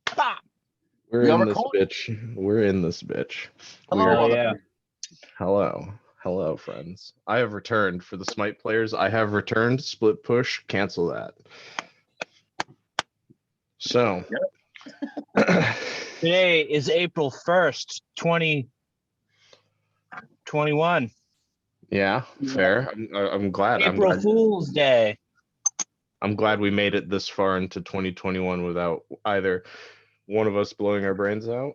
Pop! We're You in ever this called? bitch. We're in this bitch. Hello, Oh, We're yeah. hello. Hello, friends. I have returned for the Smite players. I have returned. Split push. Cancel that. So Today is April 1st, 2021. yeah, fair. I'm glad. April Fool's Day. I'm glad we made it this far into 2021 without either one of us blowing our brains out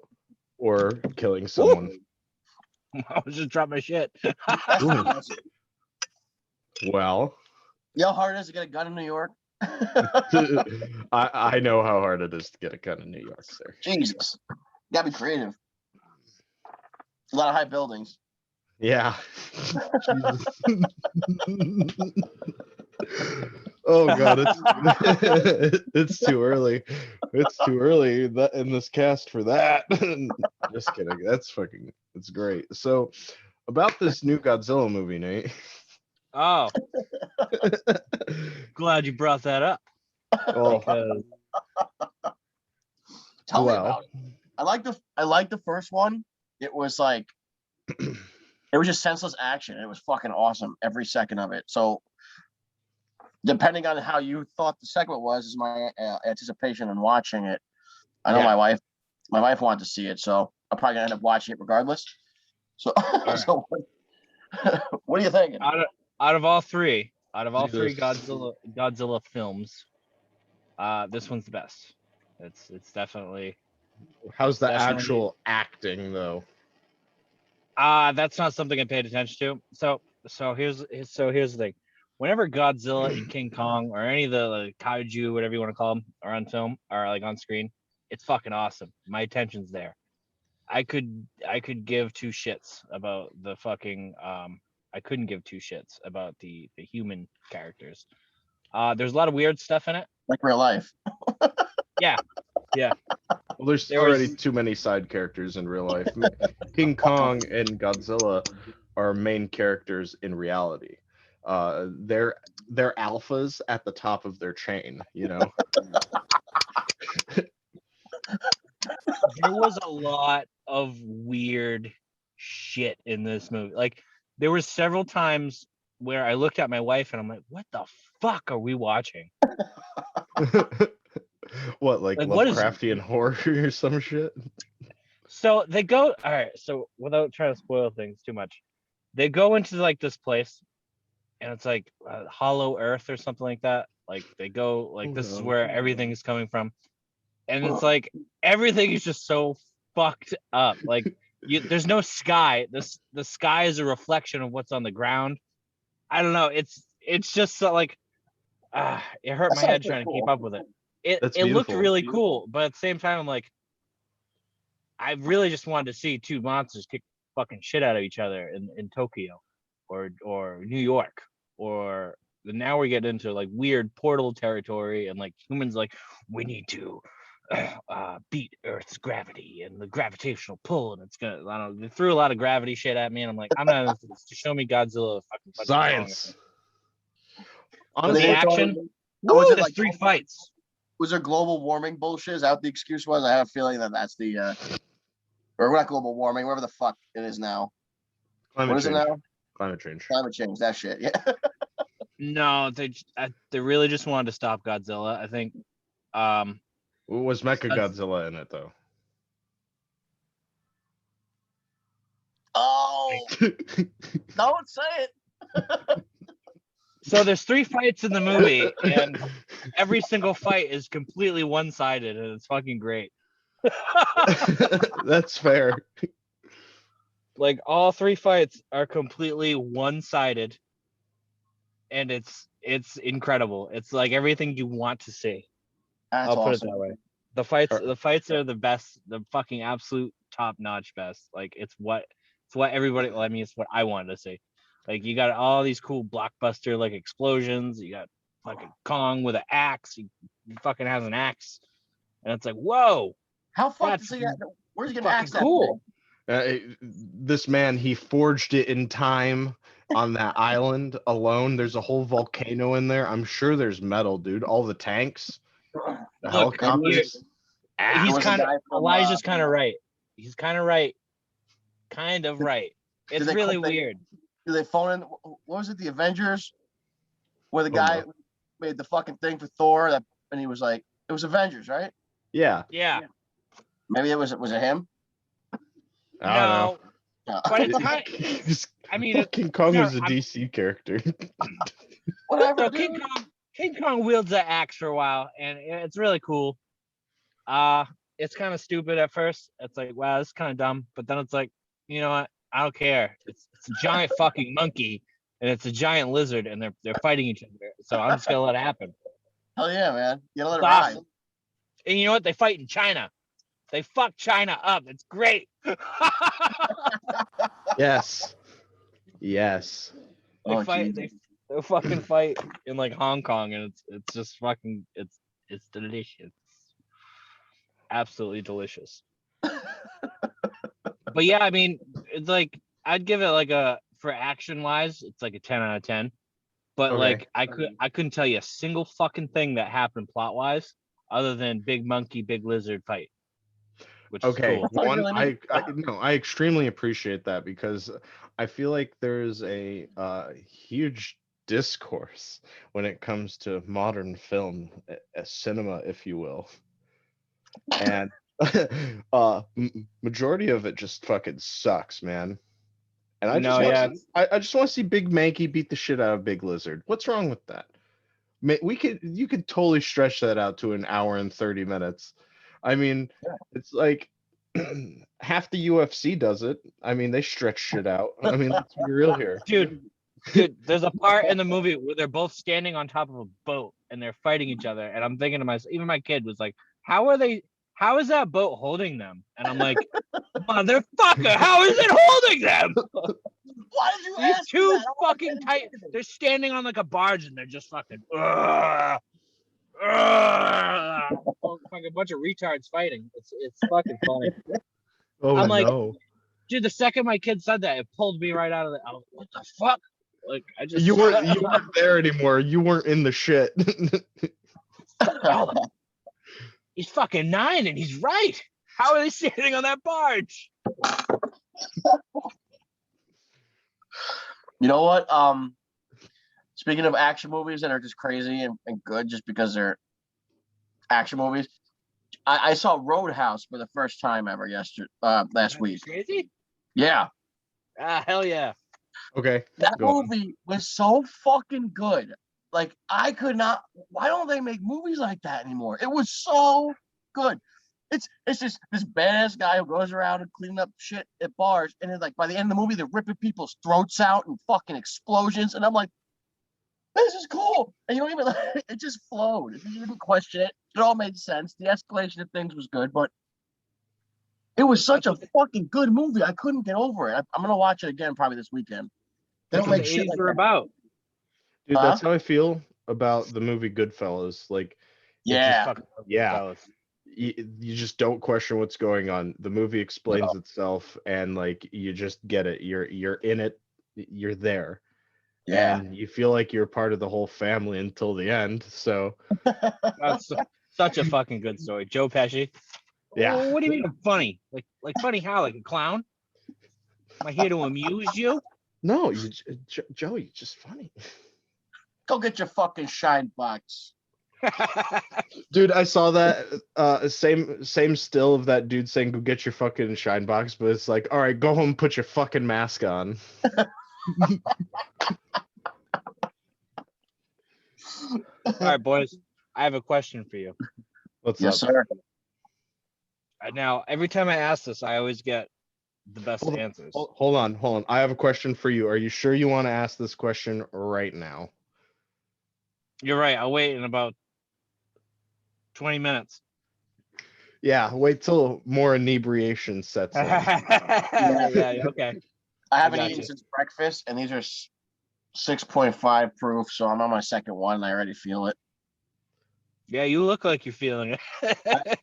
or killing someone. I was just dropping my shit. Well, You know how hard it is to get a gun in New York? I know how hard it is to get a gun in New York, sir. Jesus. You gotta be creative. A lot of high buildings. Yeah. Oh god, it's too early. It's too early in this cast for that. Just kidding. It's great. So about this new Godzilla movie, Nate. Oh, glad you brought that up. Well, Because Tell me about it. I like the first one. It was like it was just senseless action. It was fucking awesome every second of it. So depending on how you thought the second one was, is my anticipation in watching it. I know Yeah. my wife wanted to see it, so I'm probably gonna end up watching it regardless. So, right. so what are you thinking? out of all three Jesus. Godzilla films, this one's the best. It's definitely. How's the Definitely. actual acting though? That's not something I paid attention to. So here's the thing. Whenever Godzilla and King Kong or any of the like, kaiju, whatever you want to call them, are on film or like on screen, it's fucking awesome. My attention's there. I could give two shits about the fucking I couldn't give two shits about the human characters. There's a lot of weird stuff in it. Like real life. Yeah. Well, there's already too many side characters in real life. King Kong and Godzilla are main characters in reality. They're alphas at the top of their chain, you know. There was a lot of weird shit in this movie. Like there was several times where I looked at my wife and I'm like, what the fuck are we watching? What, like Lovecraftian horror or some shit? So they go, all right, so without trying to spoil things too much, they go into like this place and it's like Hollow Earth or something like that. Like they go, like this is where everything is coming from. And it's like everything is just so fucked up. Like there's no sky. The sky is a reflection of what's on the ground. I don't know. It's just so like it hurt my head trying to keep up with it. It looked really cool, but at the same time, I'm like, I really just wanted to see two monsters kick fucking shit out of each other in Tokyo or New York, or now we're getting into like weird portal territory and like humans like we need to beat Earth's gravity and the gravitational pull, and it's gonna, I don't know, they threw a lot of gravity shit at me and I'm like, I'm not into this. Just show me Godzilla fucking Science. The action. Was it like 3 fights? Was there global warming bullshit? Is that what the excuse was? I have a feeling that's the or not global warming, whatever the fuck it is now. Climate what is change. it now? Climate change. Climate change. That shit. Yeah. No, they really just wanted to stop Godzilla. I think. Was Mechagodzilla in it though? Oh, don't say it. So there's 3 fights in the movie, and every single fight is completely one-sided, and it's fucking great. That's fair. Like all 3 fights are completely one-sided, and it's incredible. It's like everything you want to see. That's I'll put awesome. it that way. The fights are the best, the fucking absolute top-notch best. Like it's what everybody. Well, I mean, it's what I wanted to see. Like you got all these cool blockbuster like explosions. You got fucking Kong with an axe. He fucking has an axe, and it's like, whoa! How fuck does he get? Where's he getting an axe? Cool. This man, he forged it in time on that island alone. There's a whole volcano in there. I'm sure there's metal, dude. All the tanks. The Look, helicopters. There he's was a kind of guy from, Elijah's kind of right. He's kind of right. Kind of right. It's they really call- they- weird. Do they phone in? What was it? The Avengers, where the Oh, guy no. made the fucking thing for Thor, and he was like, it was Avengers, right? Yeah. Yeah. Maybe it was it him? I don't know. No. But it's kind. I mean, King Kong no, was a I'm- DC character. Whatever. So dude. King Kong wields that axe for a while, and it's really cool. It's kind of stupid at first. It's like, wow, this is kind of dumb. But then it's like, you know what? I don't care. It's a giant fucking monkey, and it's a giant lizard, and they're fighting each other. So I'm just gonna let it happen. Hell yeah, man. You gotta let it It's ride. awesome. And you know what? They fight in China. They fuck China up. It's great. Yes. Yes. They Oh, fight. geez. They fucking fight in like Hong Kong, and it's just fucking it's delicious, absolutely delicious. But yeah, I mean, it's like I'd give it like for action wise, it's like a 10 out of 10. But Okay. like I couldn't tell you a single fucking thing that happened plot wise other than big monkey, big lizard fight, which Okay, is cool. That's one, really I, neat. I no, I extremely appreciate that because I feel like there's a huge discourse when it comes to modern film, cinema, if you will, and majority of it just fucking sucks, man. And I just No, want yeah, to, I just want to see Big Mankey beat the shit out of Big Lizard. What's wrong with that? You could totally stretch that out to an hour and 30 minutes. I mean, Yeah. it's like half the UFC does it. I mean, they stretch shit out. I mean, let's be real here. dude, there's a part in the movie where they're both standing on top of a boat and they're fighting each other, and I'm thinking to myself, even my kid was like, how is that boat holding them? And I'm like, motherfucker, how is it holding them? Why did you These ask two me that? I fucking wasn't tight. thinking They're standing on like a barge and they're just fucking fucking bunch of retards fighting. It's fucking funny. Oh I'm like, no, dude, the second my kid said that, it pulled me right out of it. I was, what the fuck? Like I just you weren't there anymore. You weren't in the shit. He's fucking 9 and he's right. How are they standing on that barge? You know what? Speaking of action movies that are just crazy and good just because they're action movies, I saw Roadhouse for the first time ever last week. Crazy? Yeah. Hell yeah. Okay, That go on. movie was so fucking good. Like I could not. Why don't they make movies like that anymore? It was so good. It's just this badass guy who goes around and cleaning up shit at bars, and then like by the end of the movie, they're ripping people's throats out and fucking explosions, and I'm like, this is cool. And you don't even it just flowed. You didn't question it. It all made sense. The escalation of things was good, but it was such a fucking good movie. I couldn't get over it. I'm gonna watch it again probably this weekend. They That's don't what make the shit 80s like were that. about. Dude, Huh? that's how I feel about the movie Goodfellas. Like, Yeah. yeah. You just don't question what's going on. The movie explains itself, and like you just get it. You're in it. You're there, Yeah. and you feel like you're part of the whole family until the end. So That's such a fucking good story. Joe Pesci. yeah. Well, what do you mean funny? Like funny how? Like a clown? Am I here to amuse you? No, Joe, you're just funny, Go get your fucking shine box. dude. I saw that same still of that dude saying, "Go get your fucking shine box," but it's like, all right, go home, and put your fucking mask on. All right, boys. I have a question for you. What's Yes, up? sir. Now, every time I ask this, I always get the best Hold on, answers. Hold on. I have a question for you. Are you sure you want to ask this question right now? You're right. I'll wait in about 20 minutes. Yeah, wait till more inebriation sets in. Yeah, okay. I haven't got eaten you. since breakfast, and these are 6.5 proof, so I'm on my second one, and I already feel it. Yeah, you look like you're feeling it.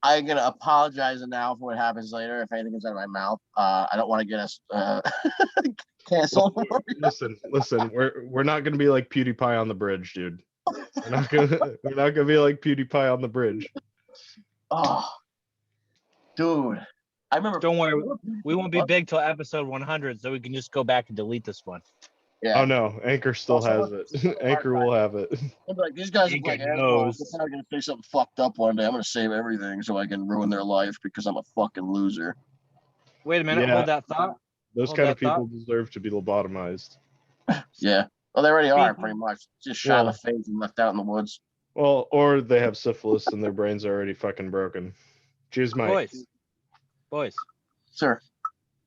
I'm gonna apologize now for what happens later if anything comes out of my mouth. I don't want to get us canceled. Listen, we're not gonna be like PewDiePie on the bridge, dude. We're not gonna be like PewDiePie on the bridge. Oh, dude. I remember. Don't worry, we won't be big till episode 100, so we can just go back and delete this one. Yeah. Oh no, Anchor still has it. Anchor will have it. I'm like, these guys are Anchor like knows. assholes. They're probably gonna say something fucked up one day. I'm gonna save everything so I can ruin their life because I'm a fucking loser. Wait a minute, Yeah. hold that thought. Those Hold kind of that thought. people deserve to be lobotomized. Yeah. Well, they already are Speaking- pretty much. Just shot in Well- the face and left out in the woods. Well, or they have syphilis and their brains are already fucking broken. Cheers, Mike. Boys, Sir.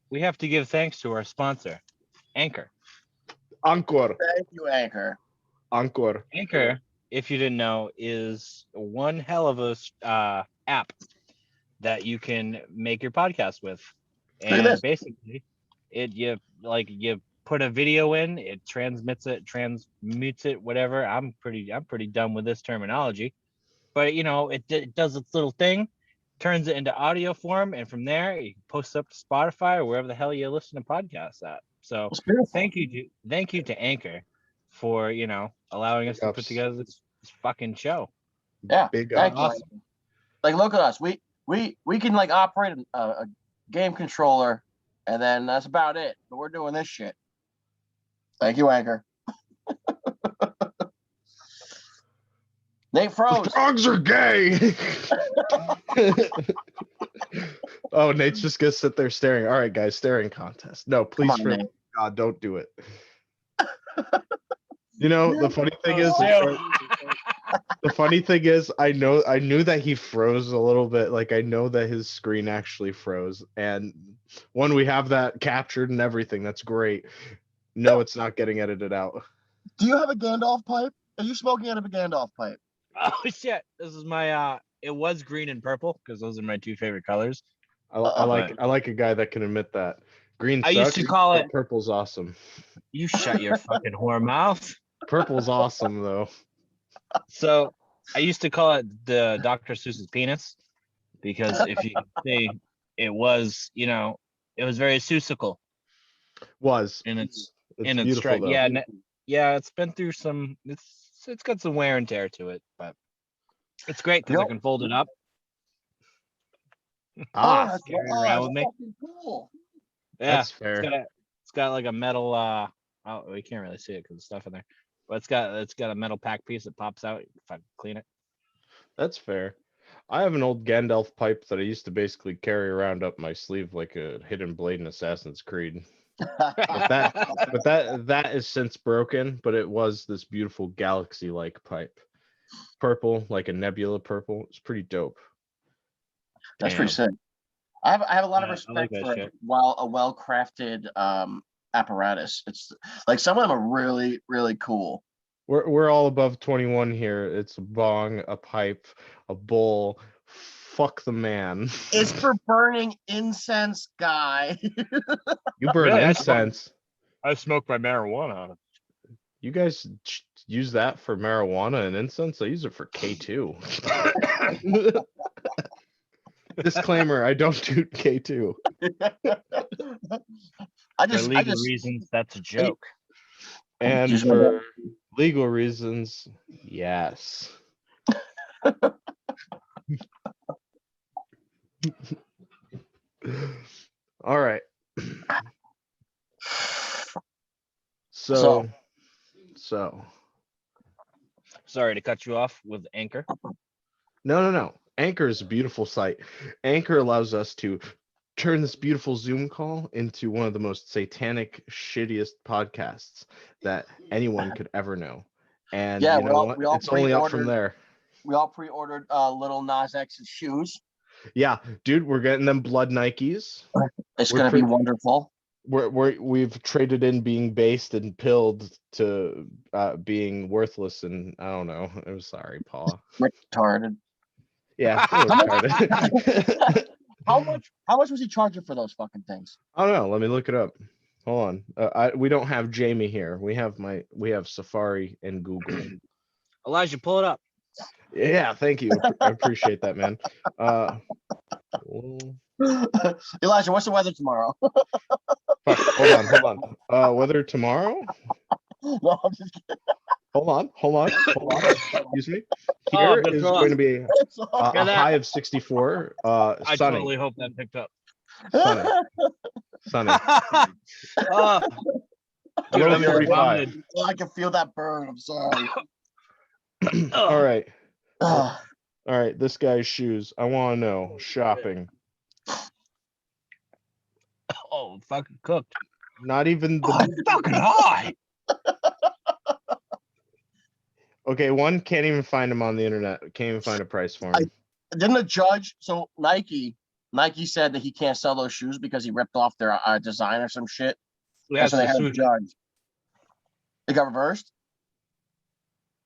we have to give thanks to our sponsor, Anchor. Encore. Thank you, Anchor. Encore. Anchor, if you didn't know, is one hell of a app that you can make your podcast with. Look at And this. basically, you put a video in, it transmutes it, whatever. I'm pretty done with this terminology, but it does its little thing, turns it into audio form, and from there you post it up to Spotify or wherever the hell you listen to podcasts at. So It's beautiful. thank you to Anchor for allowing us to put ups. together this fucking show. Yeah. Big Thank ups. you. Awesome. Like, look at us. We can like operate a game controller, and then that's about it. But we're doing this shit. Thank you, Anchor. Nate froze. Frogs are gay. Oh, Nate's just gonna sit there staring. All right, guys, staring contest. No, please, on, for Nate. God, don't do it. The funny thing is, the funny thing is, I knew that he froze a little bit. Like I know that his screen actually froze, and when we have that captured and everything, that's great. No, it's not getting edited out. Do you have a Gandalf pipe? Are you smoking out of a Gandalf pipe? Oh shit! This is my it was green and purple because those are my two favorite colors. I like a guy that can admit that. Green I sucks. used to call but it- purple's awesome. You shut your fucking whore mouth. Purple's awesome though. So I used to call it the Dr. Seuss's penis because if you say it was, it was very Seussical Was in its it's in its beautiful strike. though. Yeah, it's been through some. It's got some wear and tear to it, but it's great because I Yep. can fold it up. Ah, that's, carry it around with me. fucking cool. Yeah, that's fair. it's got like a metal. Oh, we can't really see it because of stuff in there, but it's got a metal pack piece that pops out if I clean it. That's fair. I have an old Gandalf pipe that I used to basically carry around up my sleeve like a hidden blade in Assassin's Creed. But that is since broken, but it was this beautiful galaxy-like pipe. Purple, like a nebula purple. It's pretty dope. That's pretty sick. I have a lot of Yeah, I like respect that for shit. a well-crafted apparatus. It's like some of them are really, really cool. We're all above 21 here. It's a bong, a pipe, a bowl. Fuck the man. It's for burning incense, guy. You burn Really? incense. I smoke my marijuana. You guys use that for marijuana and incense? I use it for K2. Disclaimer, I don't do K2. I For just, legal reasons, that's a joke. And Just- for legal reasons, yes. All right. So Sorry to cut you off with Anchor. no. Anchor is a beautiful site. Anchor allows us to turn this beautiful Zoom call into one of the most satanic, shittiest podcasts that anyone could ever know. And Yeah, you know what? we all It's only up from pre-ordered- there. We all pre-ordered Little Nas X's shoes. Yeah, dude, we're getting them blood Nikes. It's We're gonna be pre- wonderful. We've traded in being based and pilled to being worthless, and I don't know. I'm sorry, Paul. Retarded. Yeah, a little retarded. How much was he charging for those fucking things? I don't know. Let me look it up. Hold on. We don't have Jamie here. We have Safari and Google. Elijah, pull it up. Yeah, thank you. I appreciate that, man. Well, Elijah, what's the weather tomorrow? fuck, hold on. Weather tomorrow? No, I'm just kidding. Hold on. Excuse me. Oh, Here I'm gonna is throw going up. to be Hear a that? high of 64. I Sunny. totally hope that picked up. Sunny. Oh, dude, Low I'm gonna 45. vomited. I can feel that burn. I'm sorry. All right. Ugh. All right. This guy's shoes. I want to know. Shopping. Oh, fucking cooked. Not even Oh, the. it's fucking high. Okay, one can't even find him on the internet. Can't even find a price for him. Didn't the judge? So Nike said that he can't sell those shoes because he ripped off their design or some shit. Yeah, So they had a swoosh. judge. It got reversed.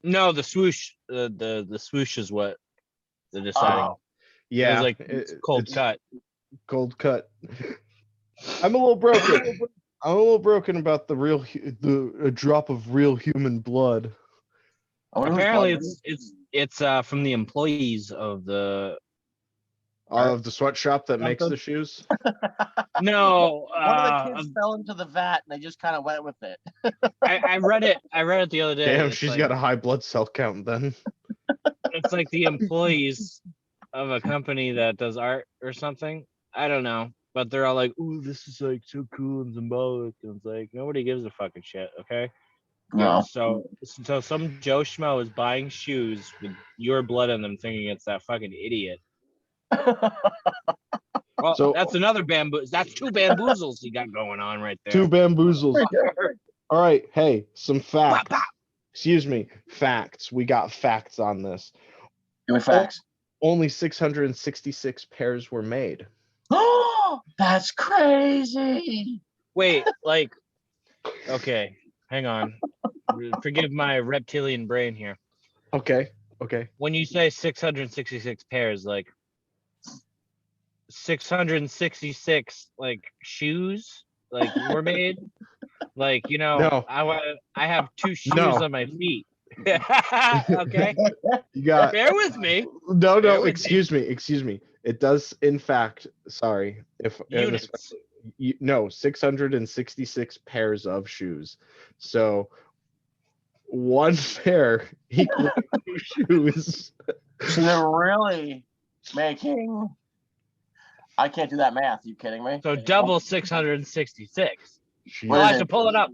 No, the swoosh. The swoosh is what they're deciding. Oh. Yeah, it was like it's cold cut. Cold cut. I'm a little broken. I'm a little broken about a drop of real human blood. Apparently, it's from the employees of the sweatshop that makes the shoes. No, one of the kids fell into the vat and they just kind of went with it. I read it. I read it the other day. Damn, It's she's like, got a high blood cell count then. It's like the employees of a company that does art or something. I don't know, but they're all like, "Ooh, this is like so cool and symbolic." And it's like nobody gives a fucking shit, okay? No. So some Joe Schmo is buying shoes with your blood in them, thinking it's that fucking idiot. Well, So- that's another bamboo. That's two bamboozles he got going on right there. Two bamboozles. All right, hey, some facts. Excuse me, facts. We got facts on this. Give me facts. Only 666 pairs were made. Oh, that's crazy. Wait, like, okay, hang on. Forgive my reptilian brain here. Okay. When you say 666 pairs, like 666 like shoes like were made, like, you know, No. I have two shoes No. on my feet. Okay, You got bear with me. no. Bear with Excuse me. It does, in fact. Sorry, Units. no, 666 pairs of shoes. So one pair equals two shoes. So they're really making. I can't do that math. You kidding me? So double 666. Jeez. I'll have to pull it up.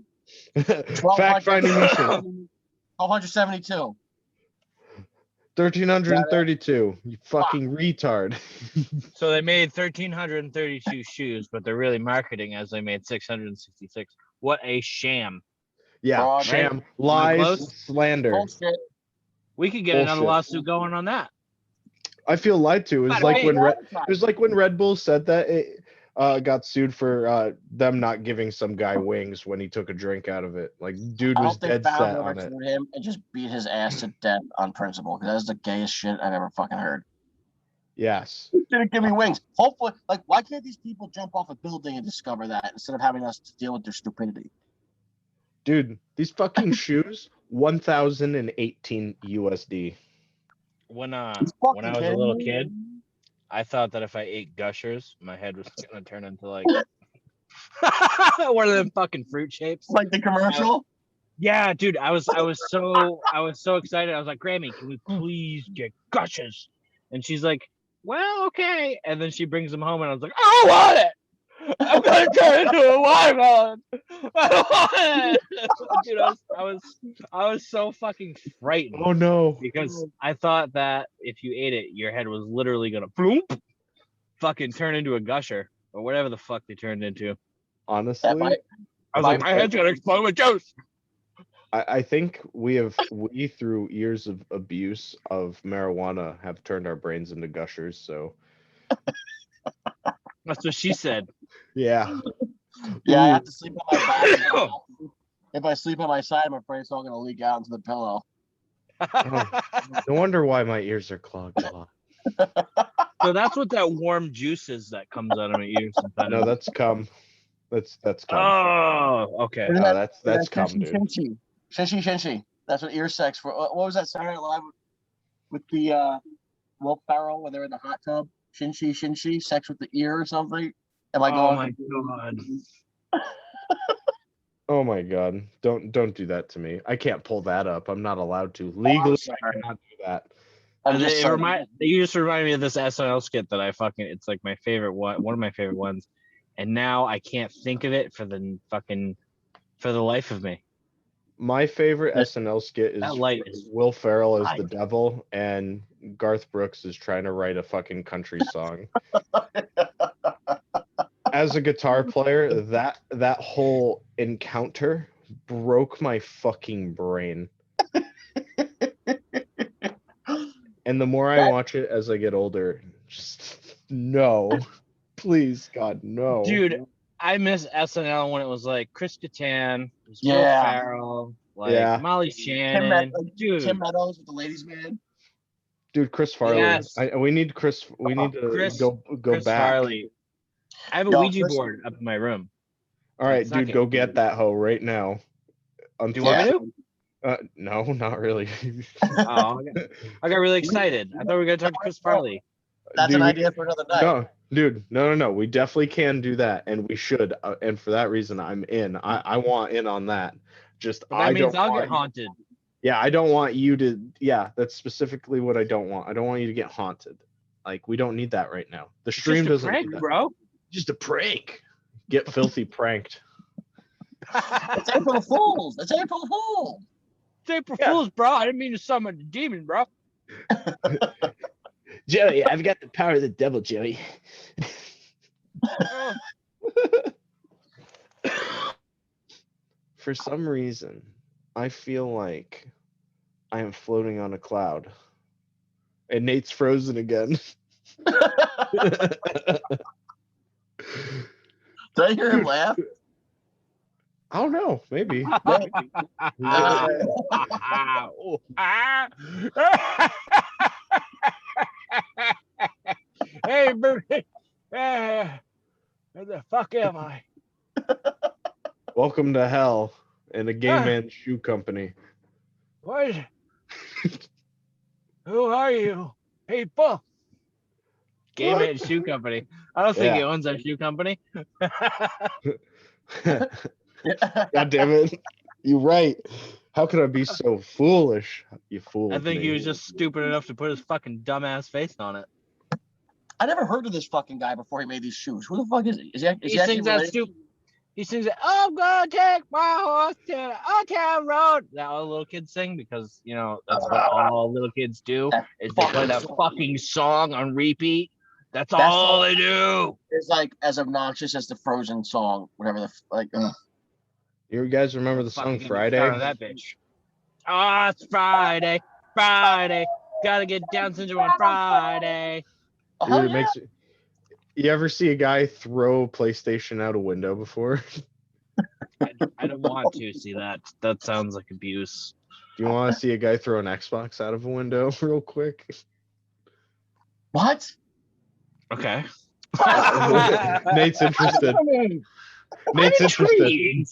Fact finding mission. 1272. 1332. You fucking retard. So they made 1,332 shoes, but they're really marketing as they made 666. What a sham! Yeah, Fraud, sham, right? lies, Close? slander. Bullshit. We could get another Bullshit. lawsuit going on that. I feel lied to. It was By the like way- when it was like when Red Bull said that it got sued for them not giving some guy wings when he took a drink out of it. Like, dude I was hope they dead found set whoever on it. sued him and just beat his ass to death on principle. Because that's the gayest shit I've ever fucking heard. Yes. Didn't give me wings. Hopefully, like, why can't these people jump off a building and discover that instead of having us to deal with their stupidity? Dude, these fucking shoes, 1,018 USD. When I He's was fucking a kidding little me. kid, I thought that if I ate Gushers, my head was gonna turn into like one of them fucking fruit shapes. Like the commercial. Yeah, dude, I was so excited. I was like, Grammy, can we please get Gushers? And she's like, well, okay. And then she brings them home, and I was like, I don't want it. I'm gonna turn into a watermelon. I don't want it. Dude, I was so fucking frightened. Oh no. Because I thought that if you ate it, your head was literally gonna bloop, fucking turn into a gusher or whatever the fuck they turned into. Honestly, That might- I was like, my head's gonna explode with juice. I think we through years of abuse of marijuana have turned our brains into gushers. So That's what she said. yeah. Yeah, I Ooh. have to sleep on my back. If I sleep on my side, I'm afraid it's all gonna leak out into the pillow. No wonder why my ears are clogged a lot. So that's what that warm juice is that comes out of my ears. No, that's cum. That's cum. Oh, okay. Isn't Oh, that's cum, Shinshy, dude. Shinshy. Shinshy, Shinshy. That's what ear sex for. What was that Saturday Night Live with the Will Ferrell when they're in the hot tub? Shinshy, Shinshy, sex with the ear or something. Am I Oh going? my god. Oh my god. Don't do that to me. I can't pull that up. I'm not allowed to. I'm Legally, I sorry. cannot do that. I'm And just saying. you just remind me of this SNL skit that it's like my favorite one of my favorite ones. And now I can't think of it for the life of me. My favorite That- SNL skit is That light is Will Ferrell as the Nice. devil and Garth Brooks is trying to write a fucking country song. As a guitar player, that whole encounter broke my fucking brain. And the more I That- watch it as I get older, just no. Please, God, no. dude. I miss SNL when it was like Chris Kattan, it was Will Yeah. Ferrell, like Yeah. Molly Shannon, dude. Tim Meadows with the ladies' man. Dude, Chris Farley. Yes. We need Chris. We need to Chris- go Chris back. Farley. I have a Yo, Ouija Chris- board up in my room. All right, It's not dude, getting go get that hoe right now. Do you want me to? No, not really. Oh, I got really excited. I thought we were gonna talk to Chris Farley. That's Dude, an idea for another night. No, dude, no. We definitely can do that, and we should. And for that reason, I'm in. I want in on that. Just But that I means don't I'll want get haunted. Yeah, I don't want you to. Yeah, that's specifically what I don't want. I don't want you to get haunted. Like we don't need that right now. The stream Just a doesn't prank, need that. bro. Just a prank. Get filthy pranked. It's April Fools. It's April Fools. It's April Yeah. Fools, bro. I didn't mean to summon the demon, bro. Joey, I've got the power of the devil, Joey. Oh, For some reason, I feel like I am floating on a cloud. And Nate's frozen again. Did I hear him laugh? I don't know, maybe. Hey, Bertie. Where the fuck am I? Welcome to hell in a gay man's shoe company. What? Who are you, people? Gay What? Man Shoe Company. I don't think he Yeah. owns that shoe company. God damn it. You're right. How could I be so foolish? You fool. I think me. he was just stupid enough to put his fucking dumbass face on it. I never heard of this fucking guy before he made these shoes. Who the fuck is he? Is he He actually sings that related? stupid. He sings that. I'm gonna take my horse to the uptown road. That all little kids sing because that's what all little kids do. That Is they play that song. fucking song on repeat. That's That all song- they do. It's like as obnoxious as the Frozen song, whatever the like. You guys remember the Fucking song get me Friday? started on that bitch. Oh, it's Friday. Friday. Gotta get down syndrome on Friday. Oh, Dude, hell it yeah. makes you ever see a guy throw PlayStation out a window before? I don't want to see that. That sounds like abuse. Do you want to see a guy throw an Xbox out of a window real quick? What? Okay. Nate's interested. Nate's interested.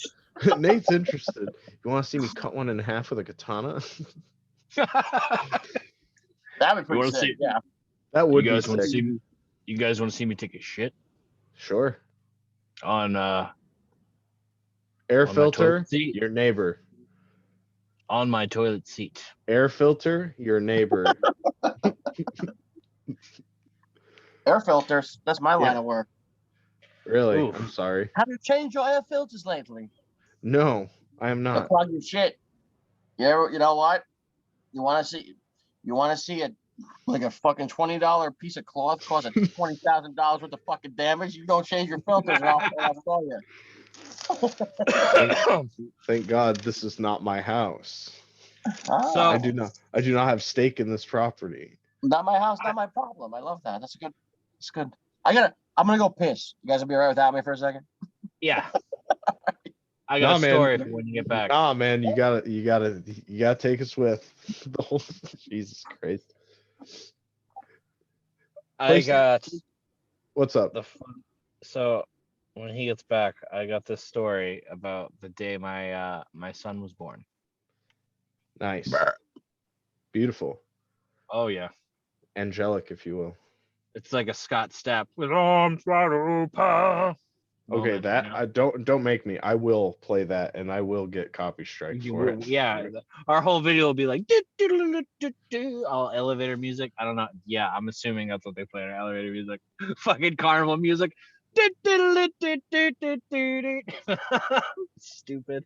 Nate's interested. You want to see me cut one in half with a katana? That would be pretty wanna sick. see- Yeah. That You would be guys want to sick. see me? You guys want to see me take a shit Sure. on Air on my filter, toilet seat? your neighbor. On my toilet seat. Air filter, your neighbor. Air filters. That's my line Yeah. of work. Really? Oof. I'm sorry. Have you changed your air filters lately? No, I am They'll not. plug your shit. You know what? You want to see it like a fucking $20 piece of cloth cause a $20,000 worth of fucking damage? You don't change your filters, and I'll show you. Thank God this is not my house. Ah, So- I do not have stake in this property. not my house, not my problem. I love that. That's good. It's good. I'm gonna go piss. You guys will be alright without me for a second? Yeah. I Nah, got a man. story for when you get back. Nah, man, you gotta take us with the whole Jesus Christ. I got What's up? so when he gets back, I got this story about the day my my son was born. Nice. Beautiful. Oh yeah. Angelic, if you will. It's like a Scott Stapp with arms wide open. Okay, moment, that you know? I don't make me. I will play that, and I will get copy strike You for will, it. yeah. Our whole video will be like all elevator music. I don't know. Yeah, I'm assuming that's what they play in elevator music. Fucking carnival music. Stupid.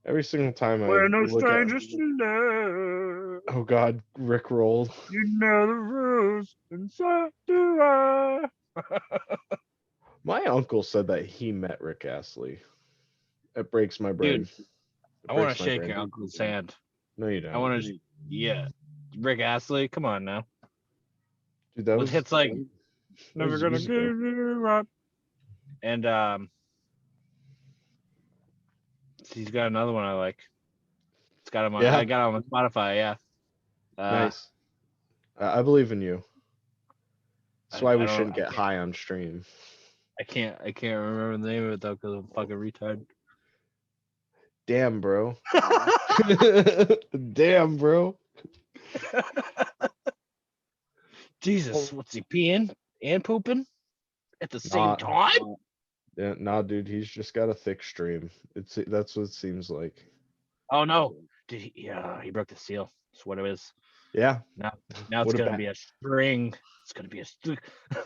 Every single time I We're no look at, strangers to love. oh God, Rick rolled. You know the rules, and so do I. My uncle said that he met Rick Astley. It breaks my brain. Dude, It I want breaks to my shake brain. your uncle's hand. No, you I don't. want to, yeah. Rick Astley, come on now. Dude, that With was hits like that "Never was Gonna years Give ago. You Up," and he's got another one I like. It's got him on. Yeah. I got him on Spotify. Yeah. Nice. I believe in you. That's why I we don't. shouldn't get high on stream. I can't remember the name of it though because I'm a fucking retard. Damn, bro. Damn, bro. Jesus, what's he peeing and pooping at the same Nah. time? Yeah, nah, dude. He's just got a thick stream. That's what it seems like. Oh no! Did he? Yeah, he broke the seal. That's what it is. Yeah. Now it's What a gonna bat. be a string. It's gonna be a.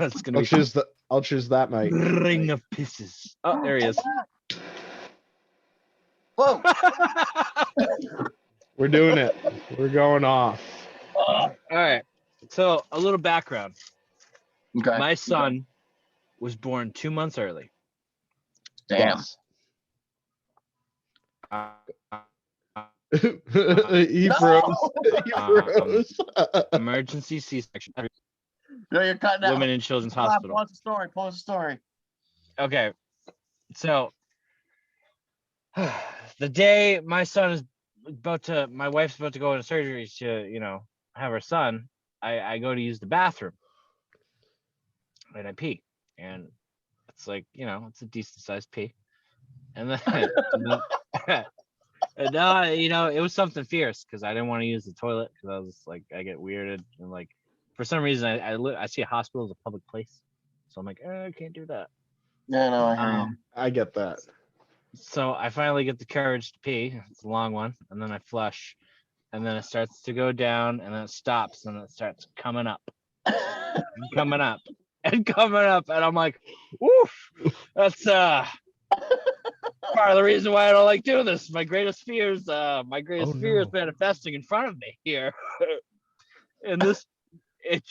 It's gonna I'll be choose the. I'll choose that, mate. ring of pisses. Oh, there he is. Whoa. We're doing it. We're going off. All right. So a little background. Okay. My son was born 2 months early. Damn. Yes. Uh, He No! froze. He froze. emergency C-section. No, you're cutting out. Women in Children's Stop, Hospital. pause the story. Pause the story. Okay. So the day my son is my wife's about to go into surgery to, have her son, I go to use the bathroom and I pee. And it's like, it's a decent sized pee. And then, it was something fierce because I didn't want to use the toilet because I was like, I get weirded. And like, for some reason, I see a hospital as a public place. So I'm like, I can't do that. Yeah, no, I hear you. I get that. So I finally get the courage to pee. It's a long one. And then I flush. And then it starts to go down and then it stops and it starts coming up. And coming up. And coming up. And I'm like, woof. That's part of the reason why I don't like doing this. My greatest fear is manifesting in front of me here. And it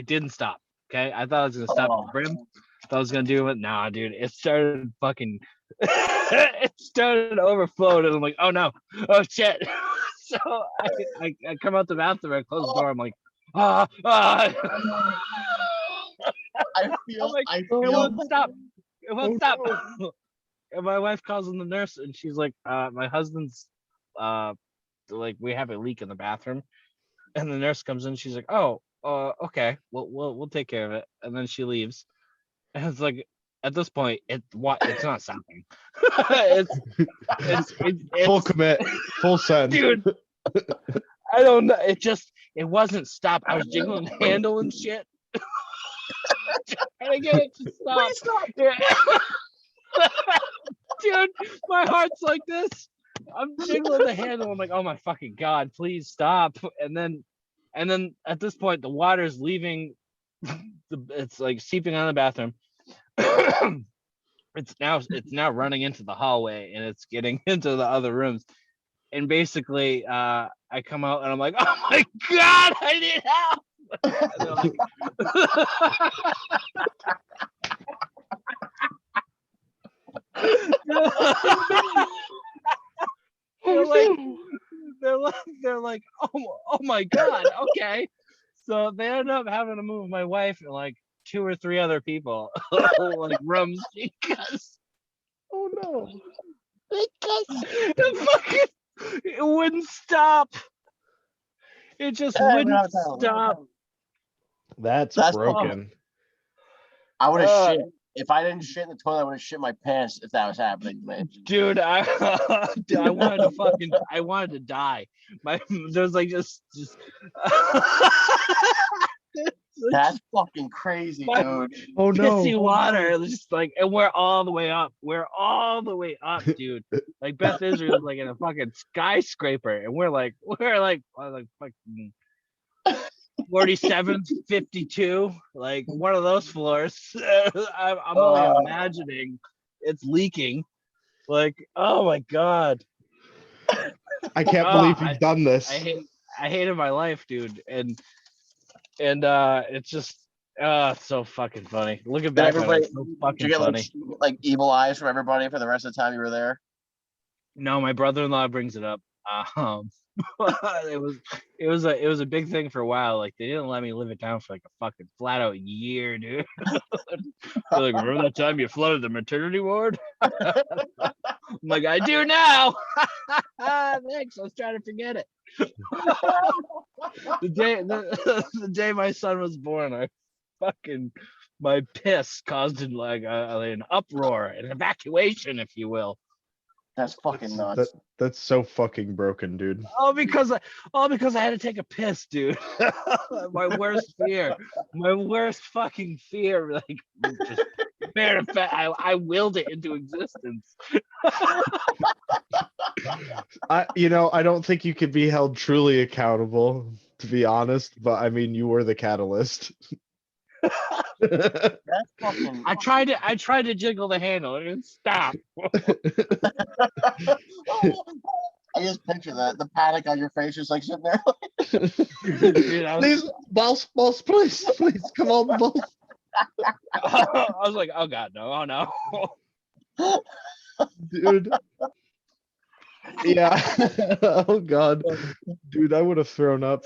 didn't stop. Okay. I thought I was gonna stop at the brim. I thought I was gonna do it. Nah, dude. It started fucking it started overflowing and I'm like, oh no, oh shit. So I come out the bathroom, I close the door, I'm like, ah. I feel. Like, I it feel. won't stop. It won't stop. No. And my wife calls in the nurse and she's like, my husband's like we have a leak in the bathroom. And the nurse comes in, she's like, oh, okay, we'll take care of it. And then she leaves. And it's like at this point, it's not stopping. it's Full commit. Full send. dude. I don't know. It wasn't stop. I was jiggling the handle and shit. Trying to get it to stop. Please stop. Yeah. Dude, my heart's like this. I'm jiggling the handle. I'm like, oh my fucking god, please stop. And then at this point, the water's leaving. It's like seeping out of the bathroom. It's now running into the hallway and it's getting into the other rooms. And basically, I come out and I'm like, oh my god, I need help. And they're like, they're like, oh my god, okay. So they ended up having to move my wife and like 2 or 3 other people like rooms because Oh no. it wouldn't stop. It just wouldn't stop. That's That's broken. I would have shit. If I didn't shit in the toilet, I would have shit my pants if that was happening to me. Dude, I wanted to die. There's like just That's fucking crazy, dude. Oh Pissy no. water. It was just like, and we're all the way up. We're all the way up, dude. Like Beth Israel's like in a fucking skyscraper, and we're like fucking 47th, 52, like one of those floors. I'm only imagining it's leaking. Like, oh my god. I can't believe you've done this. I hated my life, dude. And it's just it's so fucking funny. Looking back on it, it's so Did fucking you get funny. like evil eyes from everybody for the rest of the time you were there? No, my brother-in-law brings it up. Um, it was a big thing for a while. Like they didn't let me live it down for like a fucking flat out year, dude. They're like, remember that time you flooded the maternity ward? I'm like, I do now. Thanks. I was trying to forget it. The day my son was born, my piss caused like an uproar, an evacuation, if you will. That's fucking nuts. That's so fucking broken, dude. All because I had to take a piss, dude. My worst fucking fear, like just I willed it into existence. I don't think you could be held truly accountable, to be honest, but I mean you were the catalyst. That's fucking. I tried to jiggle the handle and it didn't stop. I just picture that, the panic on your face, just like sitting there. Dude, Please, boss, please, come on, boss. I was like, oh god, no, oh no. Dude. Yeah. Oh god. Dude, I would have thrown up.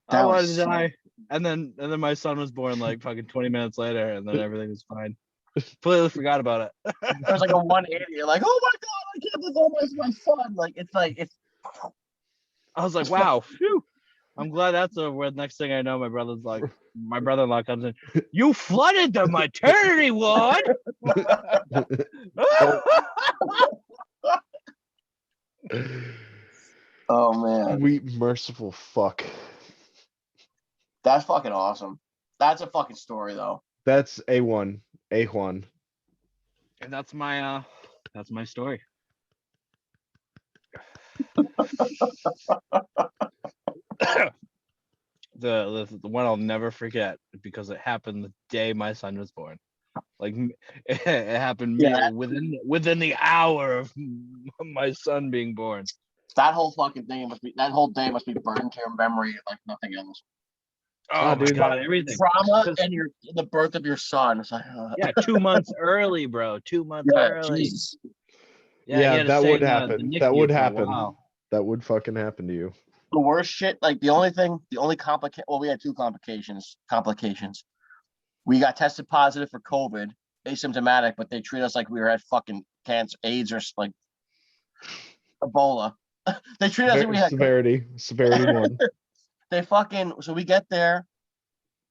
I wanted to die. And then my son was born like fucking 20 minutes later, and then everything was fine. Completely forgot about it. It was like a 180. You're like, oh my god, I can't believe almost my son. Like it's. I was like, wow, phew. I'm glad that's over. Next thing I know, my brother-in-law comes in. You flooded the maternity ward. Oh man, Sweet merciful fuck. that's fucking awesome. That's a fucking story though. That's A1. A1. And that's my story. The one I'll never forget because it happened the day my son was born. Like it happened within the hour of my son being born. That whole fucking thing that whole day must be burned to your memory like nothing else. Oh my dude, god, everything. Trauma and the birth of your son. It's like, yeah, 2 months early, bro. 2 months early. Jesus. Yeah, that would happen. That would happen. Wow. That would fucking happen to you. The worst shit, like the only complication. Well, we had two complications. We got tested positive for COVID, asymptomatic, but they treat us like we had fucking cancer, AIDS, or like Ebola. They treat us like we had severity 1. They fucking. So we get there,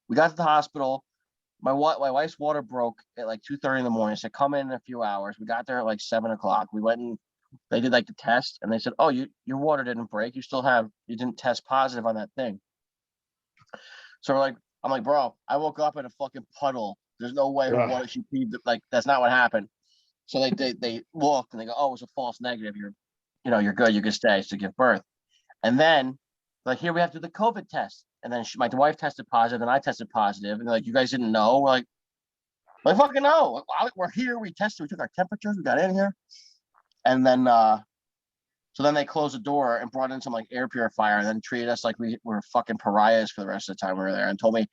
we got to the hospital. My wife's water broke at like 2:30 in the morning. Said come in a few hours. We got there at like 7 o'clock. We went and they did like the test, and they said, "Oh, your water didn't break. You didn't test positive on that thing." So I'm like, bro, I woke up in a fucking puddle. There's no way her water she peed. Like that's not what happened. So they looked and they go, "Oh, it was a false negative. You're good. You can stay to give birth." And then like here we have to do the COVID test. And then my wife tested positive, and I tested positive. And they're like, "You guys didn't know?" We're like fucking no. We're here. We tested. We took our temperatures. We got in here. And then, so then they closed the door and brought in some like air purifier, and then treated us like we were fucking pariahs for the rest of the time we were there. And told me,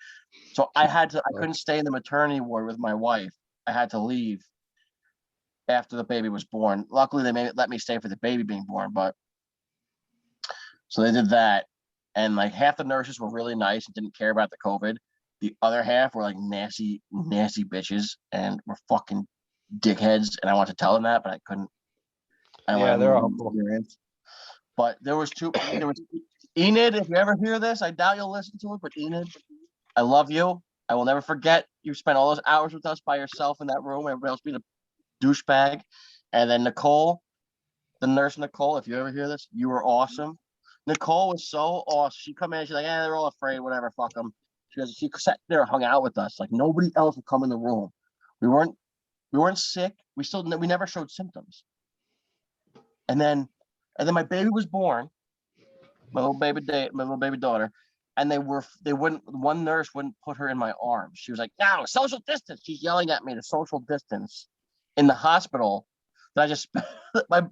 so I couldn't stay in the maternity ward with my wife. I had to leave after the baby was born. Luckily, they let me stay for the baby being born. But so they did that. And like half the nurses were really nice and didn't care about the COVID. The other half were like nasty, nasty bitches and were fucking dickheads. And I wanted to tell them that, but I couldn't. They're awful. But there was Enid. If you ever hear this, I doubt you'll listen to it. But Enid, I love you. I will never forget you spent all those hours with us by yourself in that room. Everybody else being a douchebag. And then Nicole, the nurse Nicole. If you ever hear this, you were awesome. Nicole was so awesome. She come in, she's like, "Yeah, they're all afraid. Whatever, fuck them." She sat there and hung out with us. Like nobody else would come in the room. We weren't sick. We never showed symptoms. And then my baby was born, my little baby daughter, and one nurse wouldn't put her in my arms. She was like, "No, social distance." She's yelling at me to social distance in the hospital. That I just my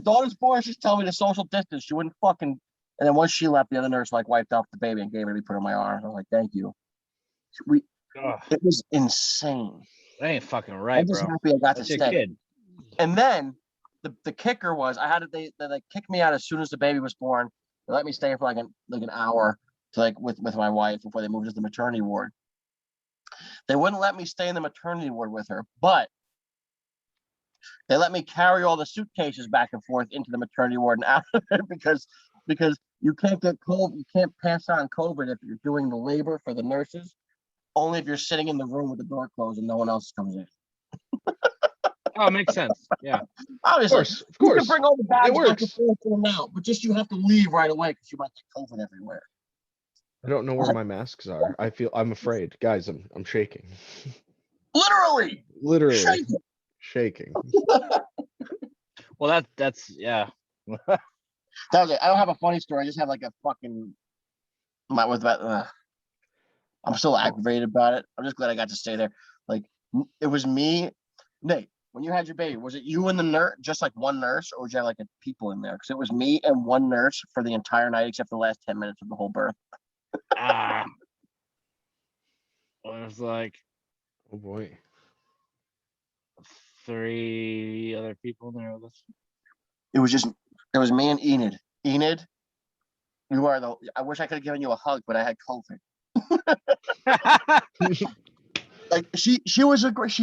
daughter's born. She's telling me to social distance. She wouldn't fucking. And then once she left, the other nurse like wiped off the baby and gave her to be put in my arms. I was like, "Thank you." It was insane. That ain't fucking right, I'm just bro. happy I got That's to your stay. kid. And then the kicker was they kicked me out as soon as the baby was born. They let me stay for like an hour to like with my wife before they moved to the maternity ward. They wouldn't let me stay in the maternity ward with her, but they let me carry all the suitcases back and forth into the maternity ward and out of it because you can't get COVID, you can't pass on COVID if you're doing the labor for the nurses. Only if you're sitting in the room with the door closed and no one else comes in. Oh, it makes sense. Yeah. Obviously, of you course. can bring all the bags It back and works. forth in and out, but just you have to leave right away because you might get COVID everywhere. I don't know where my masks are. I'm afraid. Guys, I'm shaking. Literally. Literally shaking. Well, that's yeah. That was it. I don't have a funny story. I just have like a fucking I'm still aggravated about it. I'm just glad I got to stay there. Like it was me, Nate. When you had your baby, was it you and the nurse, just like one nurse, or was you have like people in there? Because it was me and one nurse for the entire night, except the last 10 minutes of the whole birth. Well, it was like Oh boy. 3 other people in there with us. It was me and Enid. Enid, I wish I could have given you a hug, but I had COVID. Like she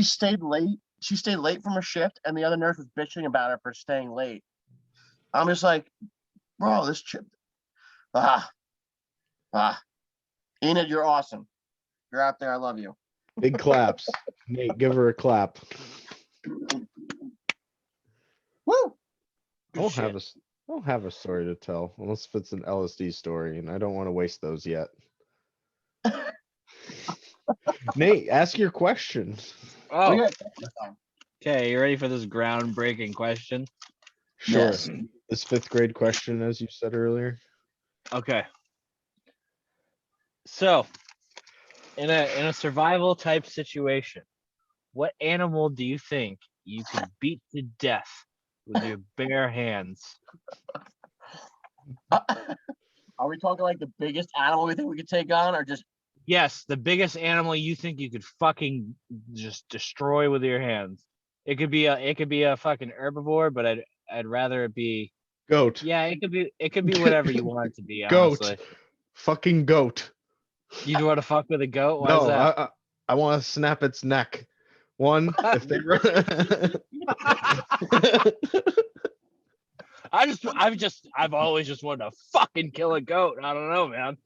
stayed late. She stayed late from her shift, and the other nurse was bitching about her for staying late. I'm just like, bro, this chip. Enid, you're awesome. You're out there. I love you. Big claps. Nate, give her a clap. Woo! I don't have a story to tell, unless if it's an LSD story, and I don't want to waste those yet. Nate, ask your question. Oh, okay. You ready for this groundbreaking question? Sure. Yes. This 5th grade question, as you said earlier. Okay. So, in a survival type situation, what animal do you think you could beat to death with your bare hands? Are we talking like the biggest animal we think we could take on, or just? Yes, the biggest animal you think you could fucking just destroy with your hands. It could be a fucking herbivore, but I'd rather it be Goat. Yeah, it could be whatever you want it to be, Goat. honestly. Fucking goat. You'd want to fuck with a goat? Why is No, that? I want to snap its neck. One, if they run. I've always just wanted to fucking kill a goat. I don't know, man.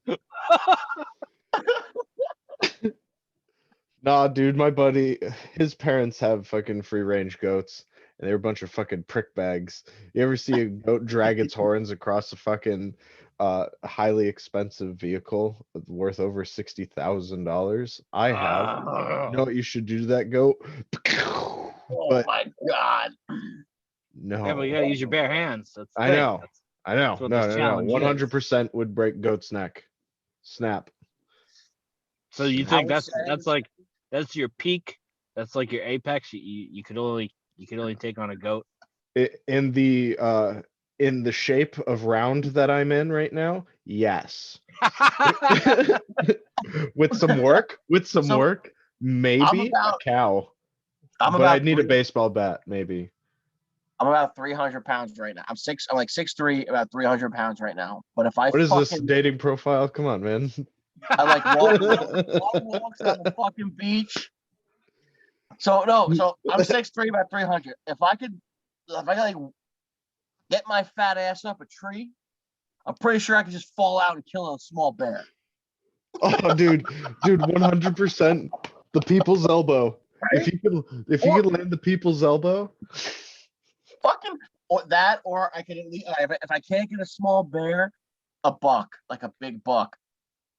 Nah, dude, my buddy, his parents have fucking free range goats, and they're a bunch of fucking prick bags. You ever see a goat drag its horns across a fucking highly expensive vehicle worth over $60,000? I have. You know what you should do to that goat? Oh my god! No. Yeah, but you gotta use your bare hands. That's the I thing. know. I know. what No, this no, no. challenge is. 100% would break goat's neck. Snap. So you I think would that's your peak? That's like your apex. You could only take on a goat. In the shape of round that I'm in right now, yes. With some work, maybe a cow. But I'd need a baseball bat, maybe. I'm about 300 pounds right now. I'm like 6'3", about 300 pounds right now. But if I What is this dating profile? Come on, man. I like long walks on the fucking beach. So I'm 6'3", about 300. If I could like get my fat ass up a tree, I'm pretty sure I could just fall out and kill a small bear. Oh, dude, 100% the people's elbow. Right? If you could land the people's elbow, fucking or I could at least if I can't get a small bear, a buck, like a big buck,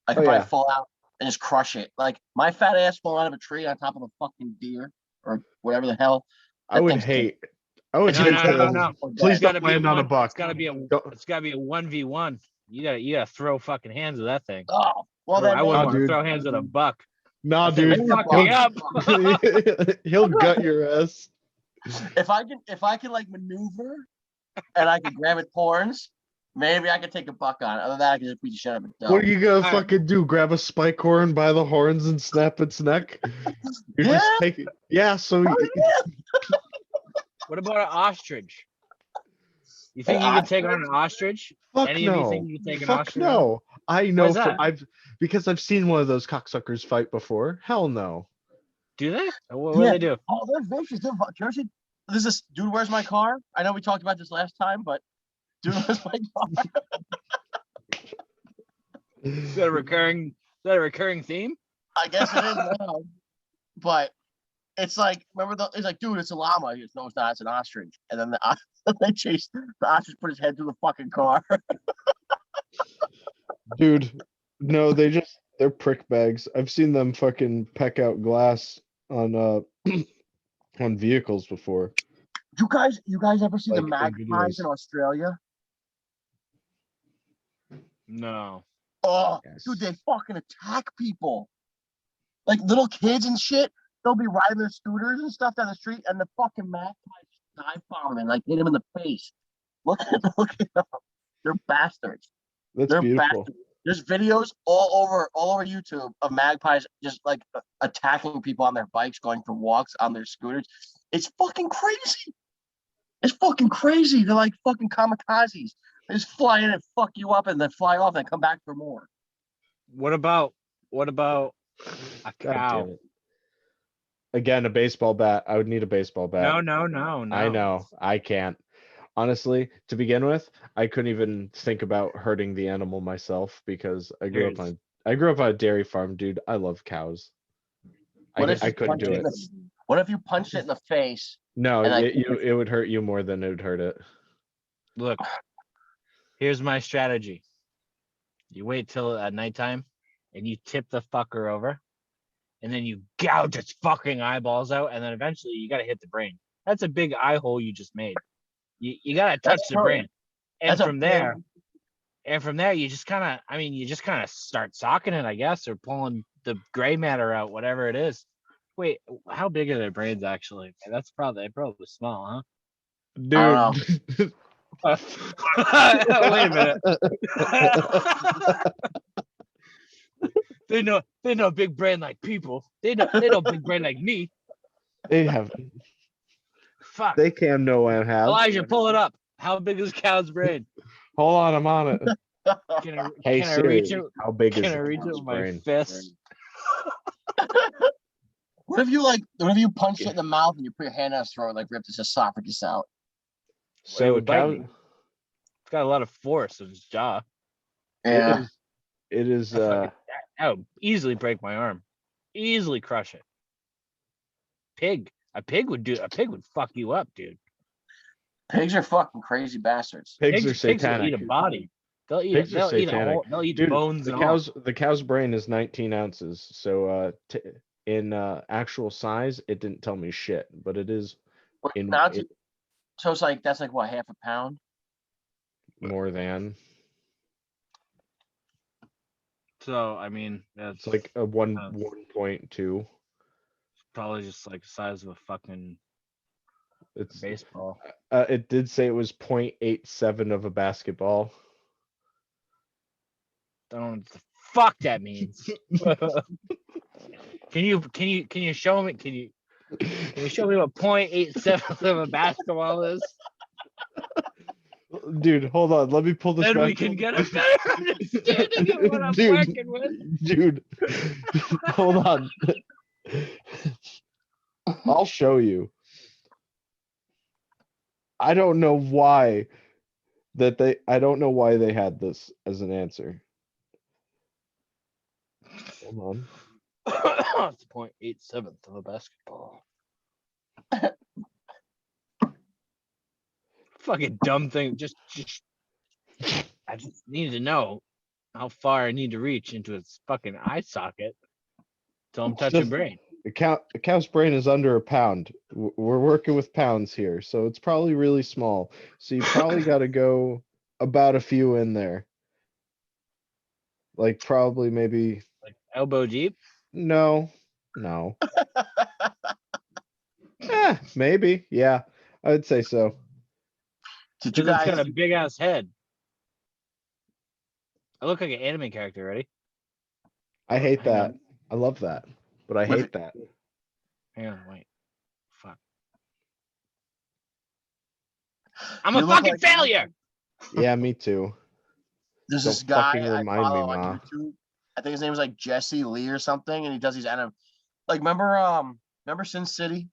I could probably fall out and just crush it. Like my fat ass falling out of a tree on top of a fucking deer or whatever the hell. I would thing's hate. I would No, hate no, that. no, no. Please It's gotta don't be a land on a one. buck. It's gotta be a. Don't- It's gotta be a 1v1. You gotta throw fucking hands with that thing. Oh, well Bro, then I wouldn't Nah, want to dude. throw hands with a buck. Nah, That thing dude. would fuck me up. He'll gut your ass. if I can like maneuver and I can grab its horns, maybe I can take a buck on it. Other than that, I can just beat the shit out of it. What are you gonna Alright. fucking do? Grab a spike horn by the horns and snap its neck? You're Yeah. just taking. Yeah. So What about an ostrich? You think An you can take on an ostrich? fuck Any of you no. think you can take an Fuck ostrich on? no. I know Why's that? because I've seen one of those cocksuckers fight before. Hell no. Do they? What do they do? Oh, they're vicious. This is dude. Where's my car? I know we talked about this last time, but dude, where's my car? Is that a recurring theme? I guess it is now. But it's like, it's like, dude, it's a llama. He goes, no, it's not. It's an ostrich. And then they chase the ostrich, put his head through the fucking car. Dude, no, they're prick bags. I've seen them fucking peck out glass on on vehicles before. You guys ever see the Like, in magpies videos. in Australia? No. Oh, Yes. dude, they fucking attack people. Like little kids and shit. They'll be riding their scooters and stuff down the street, and the fucking magpies dive bomb them and like hit them in the face. Look at them. They're bastards. That's They're beautiful. bastards. There's videos all over YouTube of magpies just like attacking people on their bikes, going for walks on their scooters. It's fucking crazy. It's fucking crazy. They're like fucking kamikazes. They just fly in and fuck you up and then fly off and come back for more. What about a God cow? damn it. Again, a baseball bat. I would need a baseball bat. No. I know. I can't. Honestly, to begin with, I couldn't even think about hurting the animal myself because I grew up on a dairy farm, dude. I love cows. I couldn't do it. What if you punched it in the face? No, and it would hurt you more than it would hurt it. Look, here's my strategy. You wait till at nighttime and you tip the fucker over, and then you gouge its fucking eyeballs out, and then eventually you gotta hit the brain. That's a big eye hole you just made. You gotta touch That's the true. brain. And That's a from there, you just kinda start socking it, I guess, or pulling the gray matter out, whatever it is. Wait, how big are their brains actually? That's probably small, Dude. huh? Wait a minute. They know big brain like people. They know big brain like me. They have. Fuck. They can know and have. Elijah, pull it up. How big is cow's brain? Hold on, I'm on it. Hey Can I Siri, reach it? how big is Can I the reach it cow's with my brain? fist? What if you punched it in the mouth and you put your hand on its throat and like ripped its esophagus out? So would bite me. It's got a lot of force in its jaw. Yeah. It is. That would easily break my arm. Easily crush it. A pig would fuck you up, dude. Pigs are fucking crazy bastards. Pigs are Pigs will satanic. eat a body. They'll eat Pigs are they'll eat a satanic. whole, they'll eat Dude, bones and all. the cow's brain is 19 ounces. So in actual size, it didn't tell me shit, but it is Wait, in now so it's like that's like what, half a pound? more than. So I mean that's It's like a 1.2. probably just like the size of a fucking It's baseball. it did say it was 0.87 of a basketball. Don't know what the fuck that means. Can you show me? Can you show me what 0.87 of a basketball is? Dude, hold on. Let me pull this Then back. we can get a better understanding of what I'm working with. Dude, hold on. I'll show you. I don't know why they had this as an answer. Hold on. It's 0.87 of a basketball. Fucking dumb thing. Just I just needed to know. how far I need to reach into its fucking eye socket till I'm It's touching just- brain. A cow's brain is under a pound. We're working with pounds here, so it's probably really small. So you probably got to go about a few in there. Like probably maybe Like elbow deep. no. Maybe. Yeah. I'd say so. Did you Because it's guys? got a big ass head. I look like an anime character, ready? I hate Hang that. on. I love that. But I With- hate that. Hang on, wait. Fuck. I'm You a look fucking like- failure. Yeah, me too. There's Don't this guy fucking I remind me, follow on Ma. YouTube. I think his name is like Jesse Lee or something, and he does these like remember Sin City?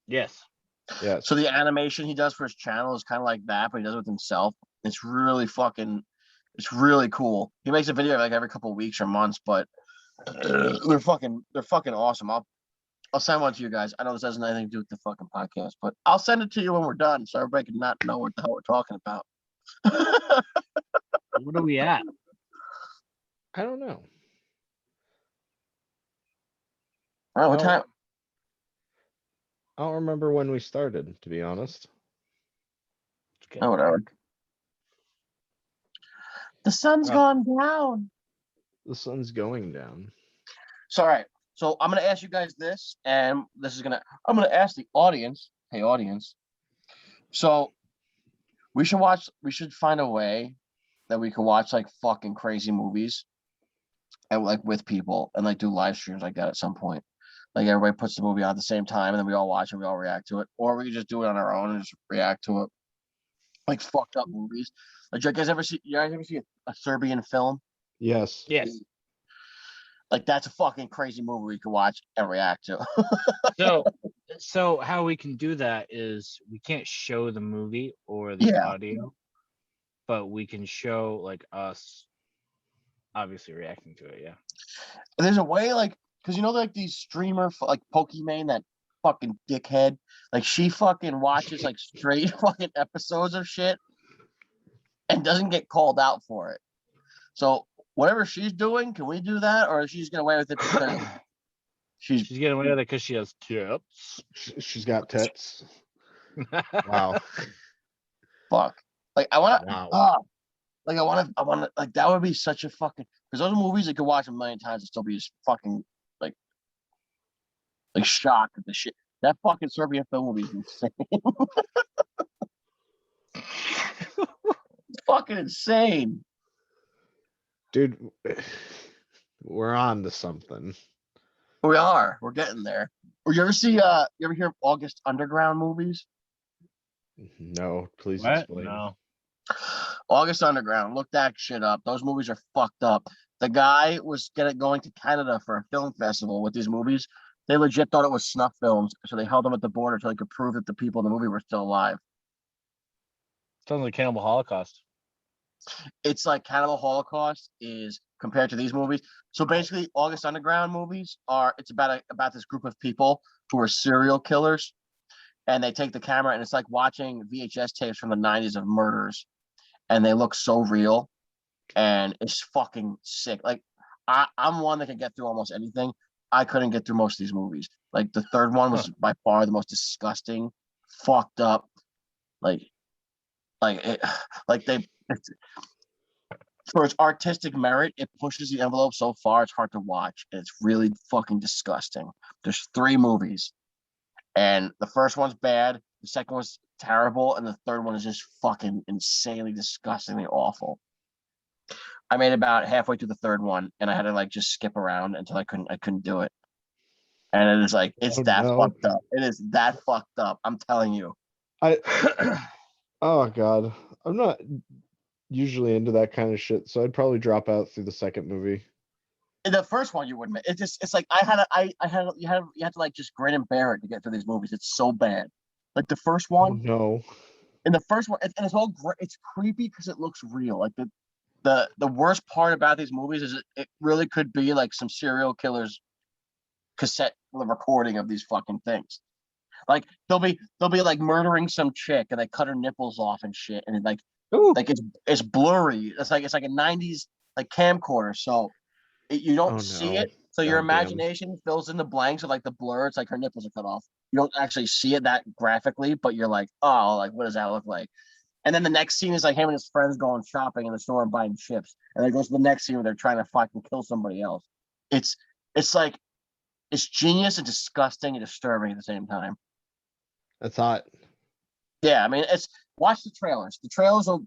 Yes. Yes. So the animation he does for his channel is kind of like that, but he does it with himself. It's really cool. He makes a video like every couple of weeks or months, but they're fucking awesome. I'll send one to you guys. I know this has nothing to do with the fucking podcast, but I'll send it to you when we're done, so everybody can not know what the hell we're talking about. What are we at? I don't know. All right, what Well, time? I don't remember when we started, to be honest. Oh, whatever. The sun's Oh. gone down. The sun's going down. So, all right. So I'm gonna ask you guys this, and I'm gonna ask the audience. Hey, audience. So we should find a way that we can watch like fucking crazy movies and like with people and like do live streams like that at some point. Like everybody puts the movie on at the same time and then we all watch it, we all react to it. Or we can just do it on our own and just react to it. Like fucked up movies. Like you guys ever see a Serbian film? Yes. Yes. Like that's a fucking crazy movie we can watch and react to. So how we can do that is we can't show the movie or the Yeah. audio, but we can show like us obviously reacting to it. Yeah. There's a way like because you know like these streamer like Pokimane, that fucking dickhead, like she fucking watches like straight fucking episodes of shit and doesn't get called out for it. So whatever she's doing, can we do that, or is she just get away with it because she's She's getting away with it because she has tips. She's got tits. Wow. fuck? Like I want to, Wow. like I want to, like that would be such a fucking because those are movies you could watch a million times and still be just fucking like shocked at the shit. That fucking Serbian film movie is insane. It's fucking insane. Dude, we're on to something. We're getting there. Or you ever hear of August Underground movies? No, please What? explain. No. August Underground, look that shit up. Those movies are fucked up. The guy was going to Canada for a film festival with these movies. They legit thought it was snuff films, so they held them at the border so they could prove that the people in the movie were still alive. Sounds like Cannibal Holocaust. It's like Cannibal Holocaust is compared to these movies. So basically, August Underground movies it's about this group of people who are serial killers, and they take the camera and it's like watching VHS tapes from the 90s of murders, and they look so real, and it's fucking sick. Like I'm one that can get through almost anything. I couldn't get through most of these movies. Like the third one was by far the most disgusting, fucked up, like for its artistic merit, it pushes the envelope so far it's hard to watch, and it's really fucking disgusting. There's 3 movies, and the first one's bad, the second one's terrible, and the third one is just fucking insanely, disgustingly awful. I made about halfway through the third one, and I had to like just skip around until I couldn't do it. And it is like it's that fucked up. It is that fucked up. I'm telling you. Oh god, I'm not usually into that kind of shit, so I'd probably drop out through the second movie. In the first one, you wouldn't. It's like you had to like just grin and bear it to get through these movies. It's so bad. Like the first Oh, one, no. in the first one, and it's creepy because it looks real. Like the worst part about these movies is it really could be like some serial killers cassette recording of these fucking things. Like they'll be like murdering some chick and they cut her nipples off and shit, and like Ooh. like it's blurry. It's like a 90s like camcorder, so you don't Oh, see no. it. So your Goddamn. imagination fills in the blanks of like the blur. It's like her nipples are cut off. You don't actually see it that graphically, but you're like, oh, like what does that look like? And then the next scene is like him and his friends going shopping in the store and buying chips. And then it goes to the next scene where they're trying to fucking kill somebody else. It's like it's genius and disgusting and disturbing at the same time. That's hot. Yeah, I mean, it's watch the trailers. The trailers will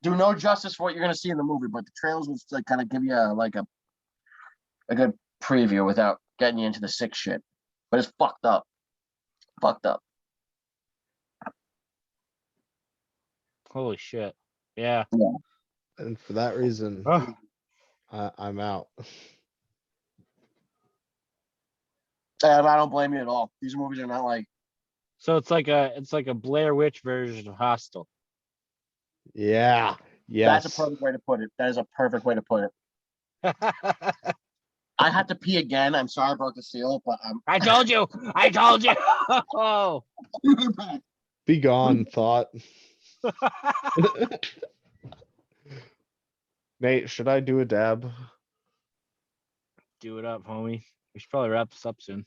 do no justice for what you're gonna see in the movie, but the trailers will like kind of give you a good preview without getting you into the sick shit. But it's fucked up. Fucked up. Holy shit. Yeah. And for that reason, Oh, I'm out. And I don't blame you at all. These movies are not like so it's like a Blair Witch version of Hostel. Yeah. Yes. that's a perfect way to put it. That is a perfect way to put it. I have to pee again. I'm sorry I broke the seal, but I told you. I told you. Oh. Be gone, thought. Nate, should I do a dab? Do it up, homie. We should probably wrap this up soon.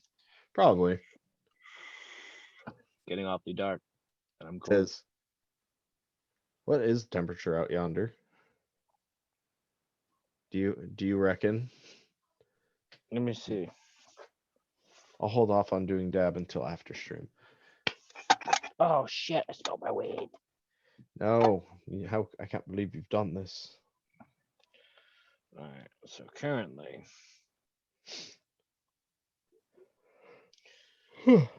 Probably. Getting awfully dark. And I'm It cold. is. What is the temperature out yonder? Do you reckon? Let me see. I'll hold off on doing dab until after stream. Oh shit! I spilled my weed. No, how I can't believe you've done this. All right. So currently,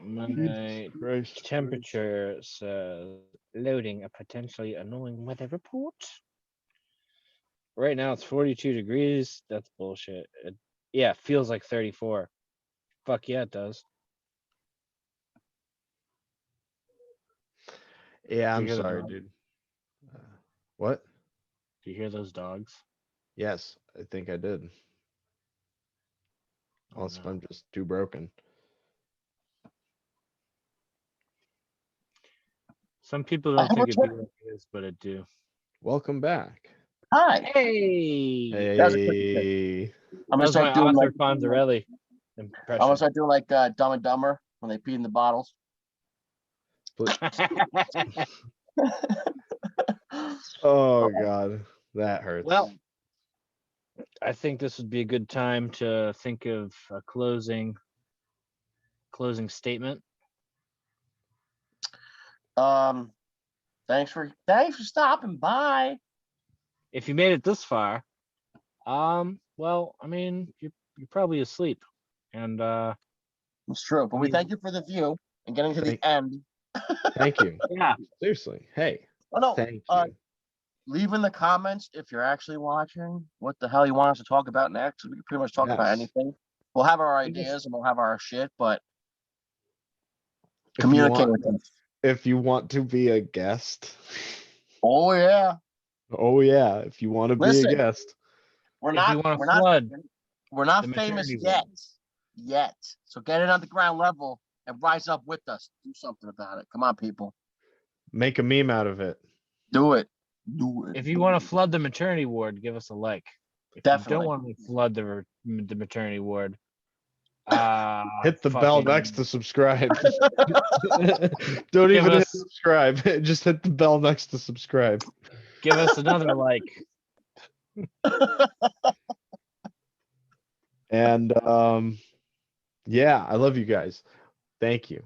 my Christ. temperature says loading a potentially annoying weather report. Right now it's 42 degrees. That's bullshit. Yeah, it feels like 34. Fuck yeah, it does. Yeah, Do I'm you hear the sorry, dog? dude. What? Do you hear those dogs? Yes, I think I did. Oh, Unless no. I'm just too broken. Some people I don't have think a it be tip. like it is, but it do. Welcome back. Hi. Hey, That was a quick tip. Hey. I'm that gonna was my start doing Arthur like Fonzarelli I'm impression. gonna start doing like Dumb and Dumber when they pee in the bottles. Oh God, that hurts. Well, I think this would be a good time to think of a closing statement. Thanks for stopping by. If you made it this far, well, I mean, you're probably asleep, and It's true, but we thank you for the view and getting to the end. Thank you. yeah, Seriously. Hey. Oh no, Thank you. leave in the comments if you're actually watching what the hell you want us to talk about next. We can pretty much talk about Yes. anything. We'll have our Yes. ideas and we'll have our shit, but If you communicate want- with us. If you want to be a guest. Oh yeah. Oh yeah. If you want to be Listen. a guest. We're if not you want we're to not flood we're not the famous maternity yet. ward. Yet. So get it on the ground level and rise up with us. Do something about it. Come on, people. Make a meme out of it. Do it. Do it. If you want to flood the maternity ward, give us a like. If you Definitely. don't want to flood the maternity ward, Hit the bell fucking next to subscribe. Don't Give even hit us- subscribe. Just hit the bell next to subscribe. give us another like. And yeah, I love you guys. Thank you.